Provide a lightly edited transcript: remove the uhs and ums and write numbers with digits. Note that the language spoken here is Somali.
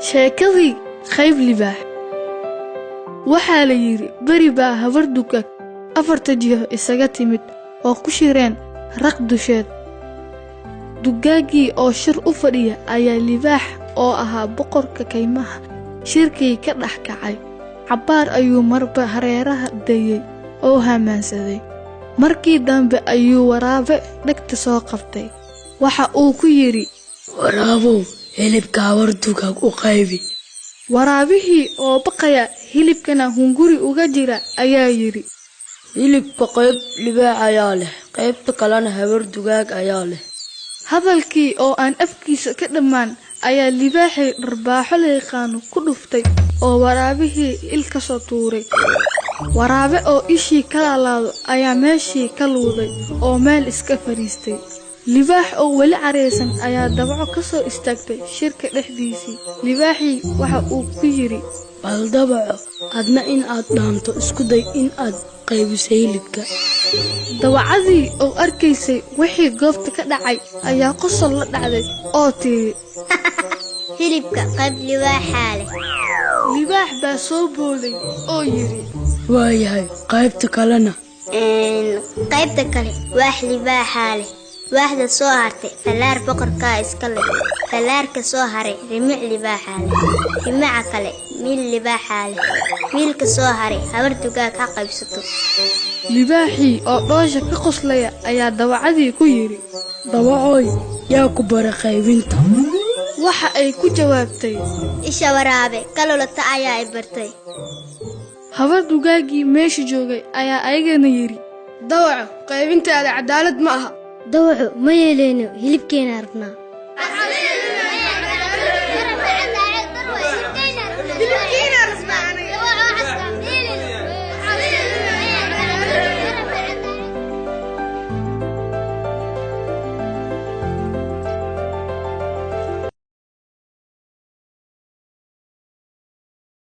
sheekadii qayb libaax waxaa la yiri bari baa habar dugaag afarta jiho isaga timid oo ku shireen raq dusheed dugaagii oo shir u fadhiya ayaa libaax oo ahaa boqorka kaymaha shirkii ka dhax kacay cabaar ayuu marba hareeraha dayay oo hamaansaday markii dambe ayuu waraabe dhagta soo qabtay waxa uu ku yiri waraabow hilibka habar dugaag u qaybi waraabihii oo baqaya hilibkana hunguri uga jira ayaa yiri hilibka qayb libaax ayaa leh qaybta kalena habar dugaag ayaa leh hadalkii oo aan afkiisa ka dhamaan ayaa libaaxay dharbaaxo leeqaanu ku dhuftay oo waraabihii ilka soo tuuray waraabe oo ishii kala laado ayaa meeshii ka luuday oo meel iska fariistay libaax oo wali careysan ayaa dabco ka soo istaagtay shirka dhexdiisii libaaxii waxa uu ku yiri bal dabco adna in aad dhaanto isku day in aad qaybisay hilibka dawacadii oo arkaysay wixii goobta ka dhacay ayaa qosol la dhacday oo tiri hilibka qayb libaaxa leh libaax baa soo booday oo yiri waayahay qaybta kalena qaybta kale wax libaaxa leh واحدة صهرت فلار بقر كايس كله فلار كصهري رمع لباحاله رمع كله ميل لباحاله ميل كصهري هورتو كاك حقب ستو لباحي أو ضاجة كقصلية أيا دوعدي كيري دوعوي يا كبر خايبينتا waxa ay ku jawaabtay isha waraabe kalolata ayaa ibartay habar dugaagii meesha joogay ayaa ayagana yiri dawaco qaybintaada cadaalad ma aha dawaco ma yeeleyno hilibkeena rabnaa